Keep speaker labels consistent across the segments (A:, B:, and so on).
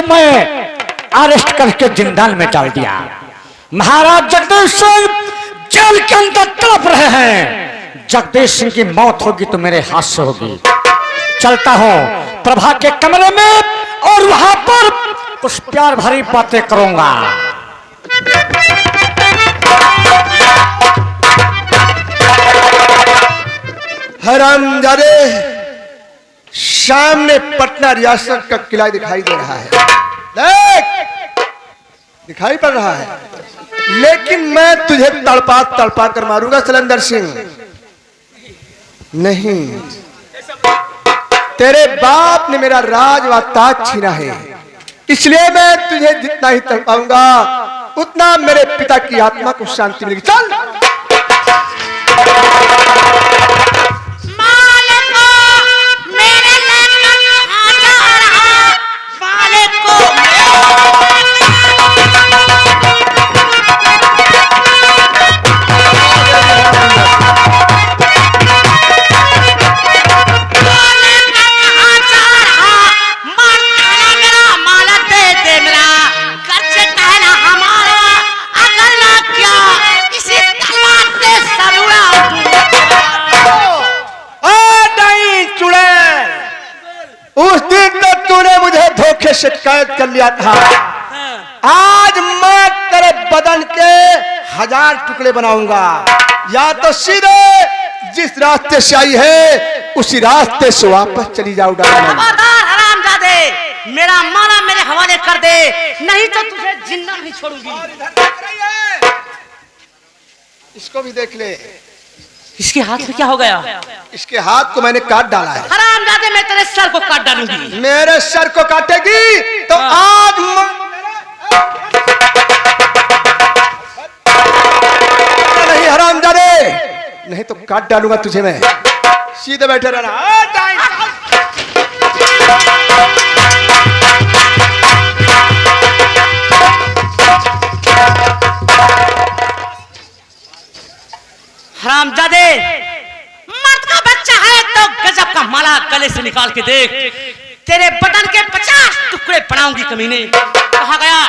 A: मैं अरेस्ट करके जिंदाल में डाल दिया। महाराज जगदीश सिंह जेल के अंदर तड़प रहे हैं। जगदीश सिंह की मौत होगी तो मेरे हाथ से होगी। चलता हूं प्रभा के कमरे में और वहां पर कुछ प्यार भरी बातें करूंगा।
B: हरामजादे, सामने पटना रियासत का किला दिखाई दे रहा है। देख, दिखाई पड़ रहा है, लेकिन मैं तुझे तड़पा तड़पा कर मारूंगा सलंदर सिंह। नहीं, तेरे बाप ने मेरा राज व ताज छीना है, इसलिए मैं तुझे जितना ही तड़पाऊंगा उतना मेरे पिता की आत्मा को शांति मिलेगी। चल शिकायत कर लिया था। आज मैं तेरे बदन के 1000 टुकड़े बनाऊंगा। या तो सीधे जिस रास्ते से आई है उसी रास्ते से वापस चली जाओ।
C: खबरदार हरामजादे, मेरा माला मेरे हवाले कर दे, नहीं तो तुझे जिंदा नहीं छोड़ूंगी।
B: इसको भी देख ले।
C: इसके हाथ में क्या हो गया?
B: इसके हाथ को मैंने काट डाला है।
C: हरामजादे, मैं तेरे सर को काट डालूंगी।
B: मेरे सर को काटेगी तो आज नहीं हरामजादे, नहीं तो काट डालूंगा तुझे मैं। सीधे बैठे रहना।
C: हरामजादे, मर्द का बच्चा है तो गजब का माला गले से निकाल के देख। तेरे बदन के 50 टुकड़े बनाऊंगी कमीने। कहाँ गया?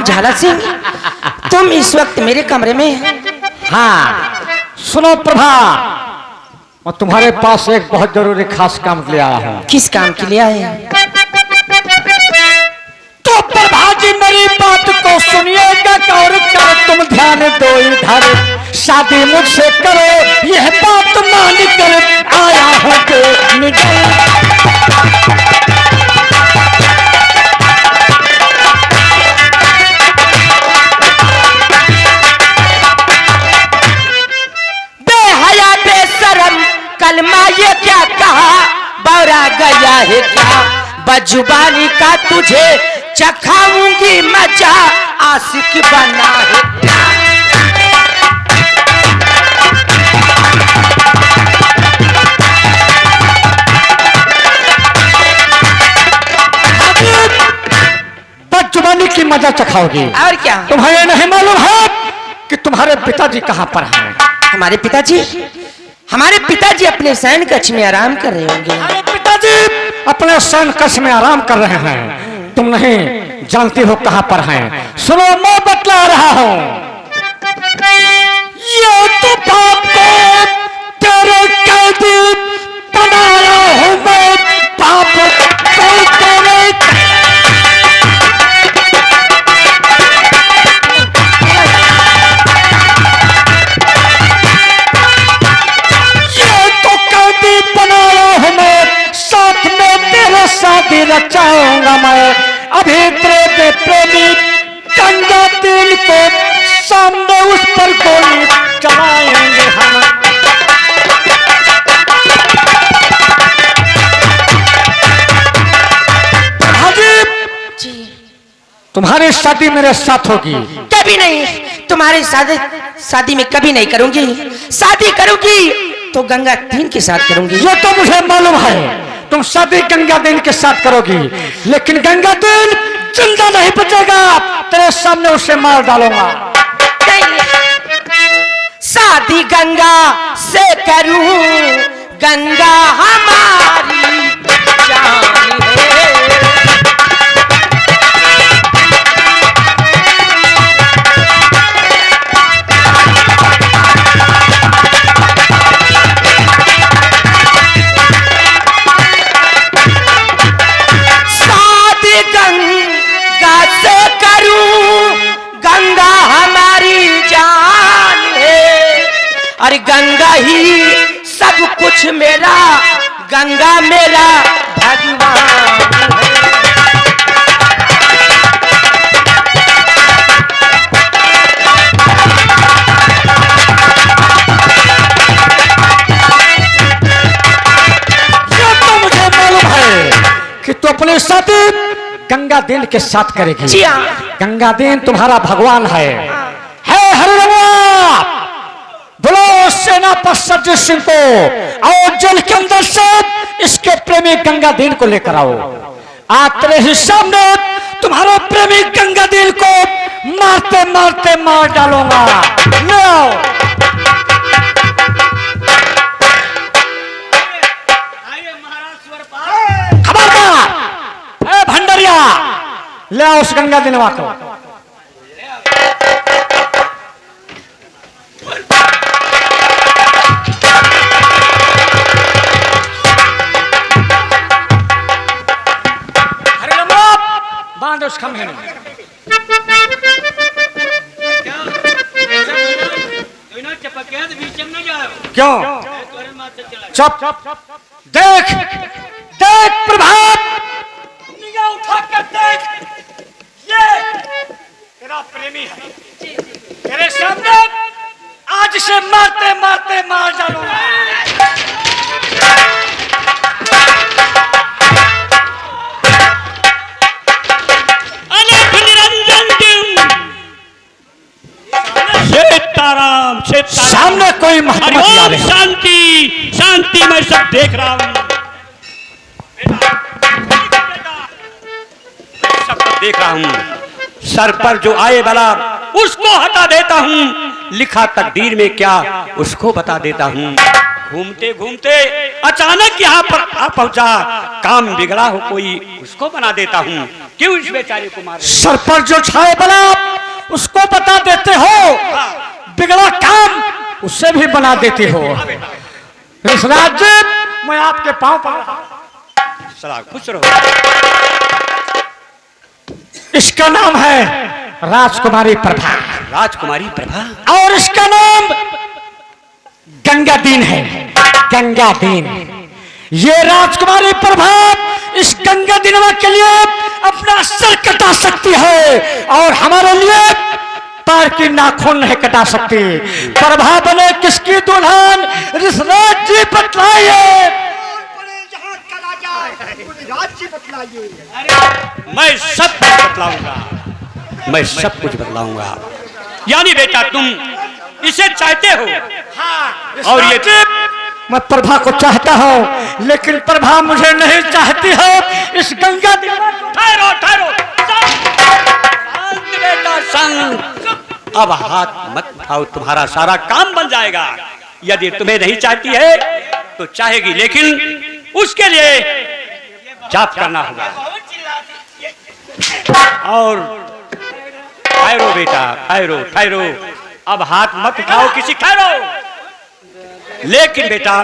D: झाला सिंह, तुम इस वक्त मेरे कमरे में?
A: हाँ, सुनो प्रभा, मैं तुम्हारे पास एक बहुत जरूरी खास काम के लिए आया हूँ।
D: किस काम के लिए आए?
A: तो प्रभा जी मेरी बात को सुनिएगा और कर तुम ध्यान दो इधर। शादी मुझसे करो, यह बात मान कर आया हूँ
D: कलमा ये क्या कहा, बौरा गया है क्या? बजुबानी का तुझे चखाऊंगी मजा, आशिक बना है क्या?
A: बजुबानी की मजा चखाओगी?
D: और क्या?
A: तुम्हें नहीं मालूम है कि तुम्हारे पिताजी कहाँ पर हैं?
D: हमारे पिताजी अपने शयन कक्ष में आराम कर रहे होंगे।
A: हमारे पिताजी अपने शयन कक्ष में आराम कर रहे हैं। तुम नहीं जानती हो कहाँ पर हैं। सुनो, मैं बतला रहा हूँ। ये तो बाप को तेरे कैदी बनाया हूँ मैं, बाप को तेरे सामने उस पर गोली चलाएंगे हम।
D: जी
A: तुम्हारी शादी मेरे साथ होगी।
D: कभी नहीं, तुम्हारी शादी में कभी नहीं करूंगी। शादी करूंगी तो गंगा दीन के साथ करूंगी।
A: ये तो मुझे मालूम है, तुम शादी गंगा दीन के साथ करोगी, लेकिन गंगा दीन जिंदा नहीं बचेगा। तेरे सामने उसे मार डालूंगा।
D: शादी गंगा से करूं, गंगा हमारी जान है। शादी गंगा से करूं, गंगा हमारी जान है। अरे गंगा ही सब कुछ मेरा, गंगा मेरा भगवान है।
A: ये तो मुझे मालूम है कि तू अपने शादी गंगा दीन के साथ करेगी।
D: जी हाँ।
A: गंगा दीन तुम्हारा भगवान है हरिराम। बोलो सेनापति सज्जन सिंह को और जेल के अंदर से इसके प्रेमी गंगा दीन को लेकर आओ। आज तेरे ही सामने तुम्हारे प्रेमी गंगा दीन को मारते मारते मार डालूंगा। ले आओ। खबरदार, ए भंडरिया, ले आओ उस गंगा दिनवा को। बांध उस खंभे में। क्यों? चुप। देख देख प्रभात, निगाह उठा कर देख, ये तेरा प्रेमी है। तेरे सामने आज से मारते मारते मार डालूंगा। सामने कोई महात्मा आ रहे हैं।
E: शांति शांति, मैं सब देख रहा हूँ, सब देख रहा हूँ। सर पर जो आए बला उसको हटा देता हूँ, लिखा तकदीर में क्या उसको बता देता हूँ। घूमते घूमते अचानक यहाँ पर आ पहुंचा, काम बिगड़ा हो कोई उसको बना देता हूँ। क्यों इस बेचारे को मारे?
A: सर पर जो छाए बला उसको बता देते हो, बिगड़ा काम उससे भी बना देते हो। ऋषराज जी, मैं आपके पांव पर।
E: सलाह खुश रहो।
A: इसका नाम है राजकुमारी प्रभा।
E: राजकुमारी प्रभा,
A: और इसका नाम गंगा दीन है। गंगा दीन। ये राजकुमारी प्रभा इस गंगा दीनवा के लिए अपना सर कटा सकती है, और हमारे लिए पैर की नाखून नहीं कटा सकती। प्रभा बने किसकी दुल्हन, ऋषराज जी बतलाइए।
E: मैं सब कुछ बतलाऊंगा, मैं सब कुछ बतलाऊंगा। यानी बेटा तुम इसे चाहते हो?
A: हाँ,
E: और ये
A: मैं प्रभा को चाहता हूँ, लेकिन प्रभा मुझे नहीं चाहती है। इस गंगा
E: ठहरो ठहरो, शांत बेटा शांत। अब हाथ मत उठाओ, तुम्हारा सारा काम बन जाएगा। यदि तुम्हें नहीं चाहती है तो चाहेगी, लेकिन उसके लिए जाप करना होगा। और ठहरो बेटा, ठहरो ठहरो, अब हाथ मत उठाओ किसी, ठहरो। लेकिन बेटा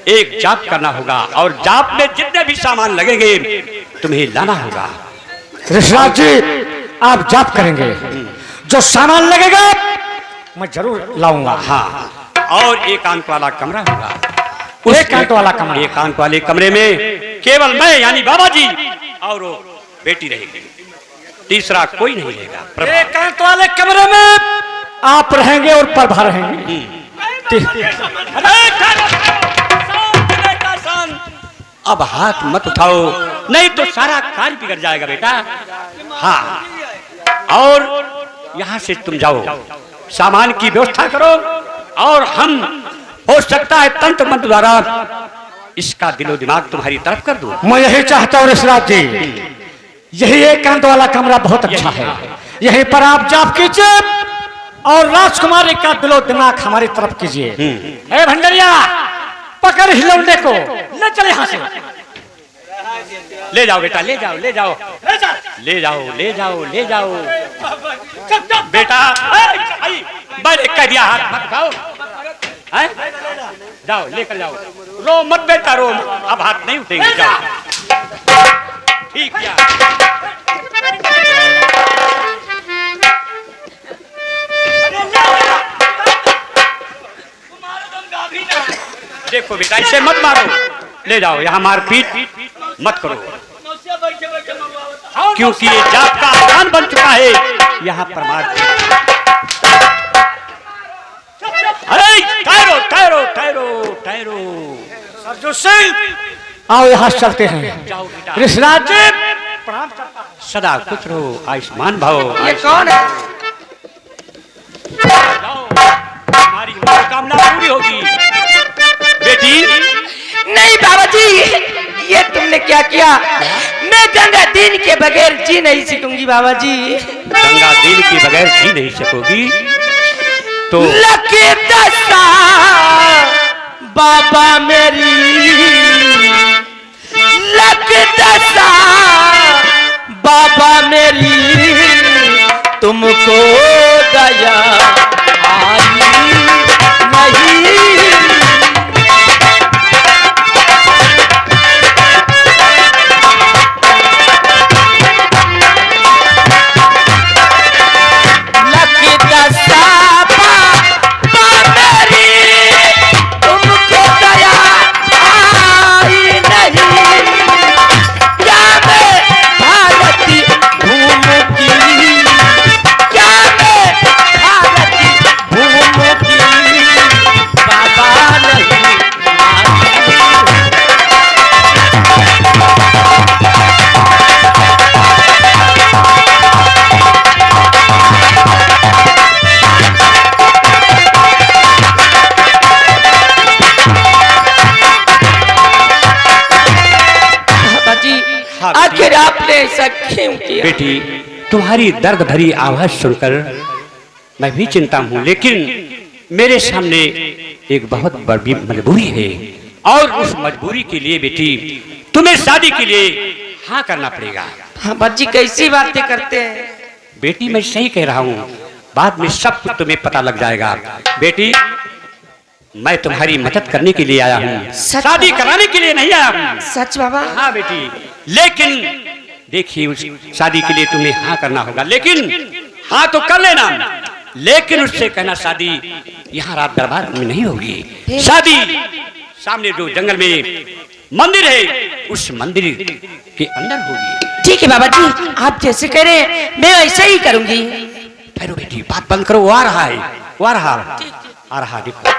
E: एक जाप करना होगा, और जाप में जितने भी सामान लगेंगे तुम्हें लाना होगा।
A: ऋषराज जी, आप जाप करेंगे, जो सामान लगेगा मैं जरूर लाऊंगा।
E: हाँ, और एकांत वाला कमरा होगा।
A: एकांत वाला कमरा।
E: एकांत वाले कमरे में केवल मैं यानी बाबा जी और वो बेटी रहेगी, तीसरा कोई नहीं रहेगा।
A: एकांत वाले कमरे में आप रहेंगे और प्रभा रहेंगे।
E: अब हाथ मत उठाओ, नहीं तो सारा कार्य बिगड़ जाएगा बेटा। हाँ, और यहाँ से तुम जाओ, सामान की व्यवस्था करो, और हम हो सकता है तंत्र मंत्र द्वारा इसका दिलो दिमाग तुम्हारी तरफ कर दो।
A: मैं यही चाहता हूँ ऋषिराज जी, यही एकांत वाला कमरा बहुत अच्छा है, यहीं पर आप जाप कीजिए और राजकुमारी का दिलो दिमाग हमारी तरफ कीजिए। ए भंडरिया, पकड़ हिलौंडे को, ले चले यहाँ से।
E: ले जाओ बेटा, ले जाओ, ले जाओ, ले जाओ, ले जाओ, ले जाओ बेटा। मैंने कह दिया हाथ मत उठाओ, जाओ लेकर जाओ। रो मत बेटा, रो, अब हाथ नहीं उठेंगे, जाओ। ठीक है। देखो बेटा, इसे मत मारो, ले जाओ, यहाँ मारपीट मत करो, क्योंकि ये जात का स्थान बन चुका है यहाँ पर मारपीट। अरे ठहरो ठहरो ठहरो ठहरो,
A: सरजू सिंह आओ यहाँ चलते हैं। ऋषिराज जी प्रणाम।
E: सदा खुश रहो, आयुष्मान भव।
D: ये कौन है?
E: हमारी मनोकामना पूरी होगी बेटी।
D: नहीं बाबा जी, ये तुमने क्या किया? मैं गंगा दीन के बगैर जी नहीं सकूंगी बाबा जी।
E: गंगा दीन के बगैर जी नहीं सकोगी तो
D: लकी दशा बाबा मेरी, लकी दशा बाबा मेरी, तुमको दया आई नहीं। आखिर आपने ऐसा क्यों किया?
E: बेटी, तुम्हारी दर्द भरी आवाज सुनकर मैं भी चिंता हूँ, लेकिन मेरे सामने एक बहुत बड़ी मजबूरी है, और उस मजबूरी के लिए बेटी तुम्हें शादी के लिए हाँ करना पड़ेगा।
D: हाँ बच्ची, कैसी बातें करते हैं?
E: बेटी मैं सही कह रहा हूँ, बाद में सब कुछ तुम्हें पता लग जाएगा। बेटी, मैं तुम्हारी मदद करने के लिए आया हूँ, शादी कराने के लिए नहीं आया हूँ।
D: सच बाबा?
E: हाँ बेटी, लेकिन देखिए उस शादी के लिए तुम्हें हाँ करना होगा, लेकिन हाँ तो कर लेना, लेकिन उससे कहना शादी यहाँ रात दरबार में नहीं होगी। शादी सामने जो जंगल में मंदिर है उस मंदिर के अंदर होगी।
D: ठीक है बाबा जी, आप जैसे कह रहे हैं मैं वैसे ही करूंगी।
E: ठहरो बेटी, बात बंद करो, वो आ रहा है, वो आ रहा, आ रहा, देखो।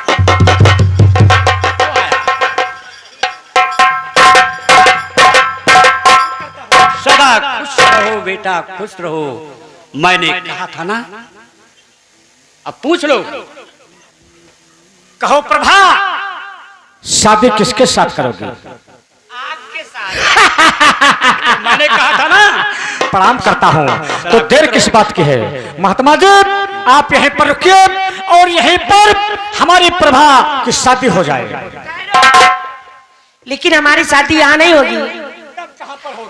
E: सदा खुश रहो बेटा, खुश रहो। मैंने कहा था ना, अब पूछ लो।
A: कहो प्रभा, शादी किसके साथ करोगे?
C: आपके साथ।
E: मैंने कहा था ना।
A: प्रणाम करता हूँ, तो देर किस बात की है? महात्मा जी आप यहीं पर रुकिए और यहीं पर हमारी प्रभा की शादी हो जाए।
D: लेकिन हमारी शादी यहाँ नहीं होगी।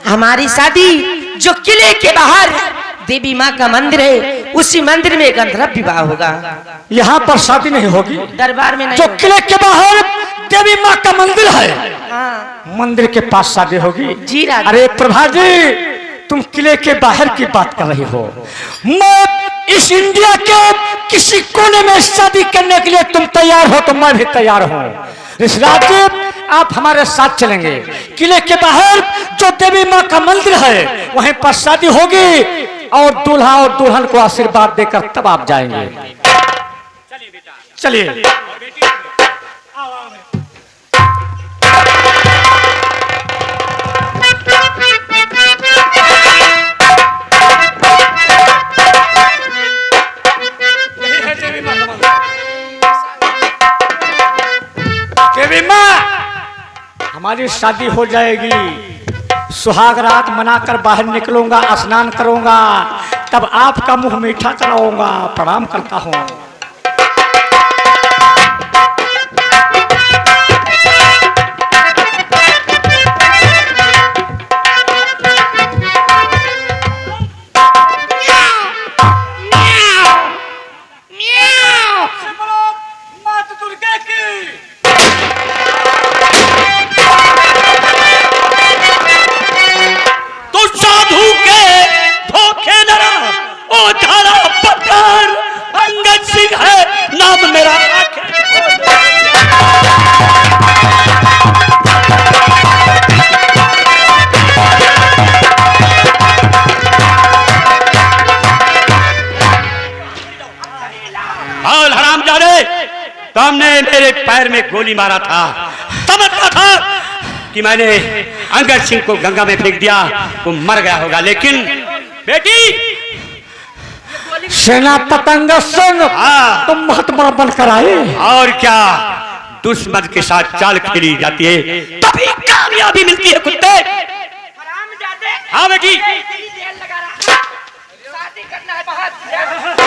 D: हमारी शादी जो किले के बाहर देवी माँ का मंदिर है, उसी मंदिर में गंधर्व विवाह होगा।
A: यहाँ पर शादी नहीं होगी,
D: दरबार में नहीं
A: जो
D: होगी।
A: किले के बाहर देवी माँ का मंदिर है,
D: हाँ
A: मंदिर के पास शादी होगी।
D: जी राजा।
A: अरे प्रभा जी, तुम किले के बाहर की बात कर रही हो, मैं इस इंडिया के किसी कोने में शादी करने के लिए तुम तैयार हो तो मैं भी तैयार हूँ। ऋषिराज जी आप हमारे साथ चलेंगे, किले के बाहर जो देवी माँ का मंदिर है वहीं पर शादी होगी और दूल्हा और दुल्हन को आशीर्वाद देकर तब आप जाएंगे। चलिए। देवी माँ, हमारी शादी हो जाएगी, सुहाग रात मनाकर बाहर निकलूंगा, स्नान करूंगा, तब आपका मुंह मीठा कराऊंगा। प्रणाम करता हूँ।
E: तुमने मेरे पैर में गोली मारा था, समझता था कि मैंने अंगद सिंह को गंगा में फेंक दिया, वो मर गया होगा। लेकिन बेटी,
A: सेना पतंग सिंह, तुम महात्मा बनकर आए।
E: और क्या, दुश्मन के साथ चाल खेली जाती है तभी कामयाबी मिलती है कुत्ते। हाँ बेटी,
D: शादी करना है बहुत।